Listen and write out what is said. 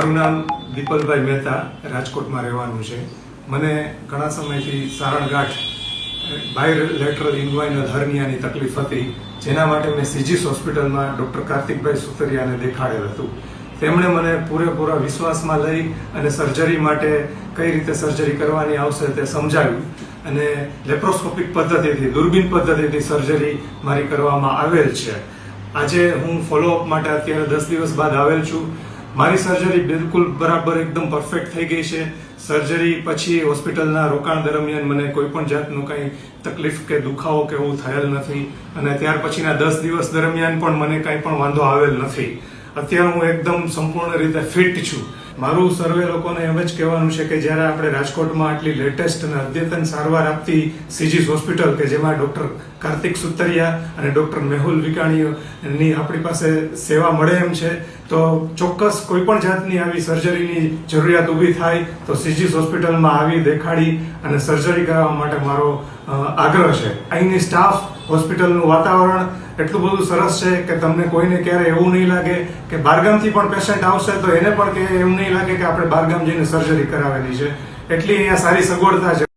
મારું નામ દીપલભાઈ મહેતા, રાજકોટમાં રહેવાનું છે. મને ઘણા સમયથી સારણગાંઠ બાયલેટરલ ઇન્ગ્વાઇનલ હર્નિયાની તકલીફ હતી, જેના માટે મેં સીજીસ હોસ્પિટલમાં ડૉક્ટર કાર્તિકભાઈ સુતરિયાને દેખાડેલ હતું. તેમણે મને પૂરેપૂરા વિશ્વાસમાં લઈ અને સર્જરી માટે કઈ રીતે સર્જરી કરવાની આવશે તે સમજાવ્યું અને લેપ્રોસ્કોપિક પદ્ધતિથી, દૂરબીન પદ્ધતિથી સર્જરી મારી કરવામાં આવેલ છે. આજે હું ફોલોઅપ માટે અત્યારે 10 દિવસ બાદ આવેલ છું. મારી સર્જરી બિલકુલ બરાબર એકદમ પરફેક્ટ થઈ ગઈ છે. સર્જરી પછી હોસ્પિટલના રોકાણ દરમિયાન મને કોઈ પણ જાતનું કંઈ તકલીફ કે દુખાવો કે એવું થયેલ નથી અને ત્યાર પછીના 10 દિવસ દરમિયાન પણ મને કંઈ પણ વાંધો આવેલ નથી. અત્યારે હું એકદમ સંપૂર્ણ રીતે ફિટ છું. મારું સર્વે લોકોને એમ જ કહેવાનું છે કે જ્યારે આપણે રાજકોટમાં આટલી લેટેસ્ટ અને અદ્યતન સારવાર આપતી સીજીસ હોસ્પિટલ કે જેમાં ડૉક્ટર કાર્તિક સુતરિયા અને ડૉક્ટર મેહુલ વિકાણીની આપણી પાસે સેવા મળે એમ છે, તો ચોક્કસ કોઈ પણ જાતની આવી સર્જરીની જરૂરિયાત ઊભી થાય તો સીજીસ હોસ્પિટલમાં આવી દેખાડી અને સર્જરી કરવા માટે મારો આગ્રહ છે. અહીંની સ્ટાફ, હોસ્પિટલનું વાતાવરણ એટલું બધું સરસ છે કે તમને કોઈને ક્યારે એવું નહીં લાગે કે બહારગામથી પણ પેશન્ટ આવશે તો એને પણ કે એવું નહીં લાગે કે આપણે બહારગામ જઈને સર્જરી કરાવેલી છે. એટલી અહીંયા સારી સગવડતા છે.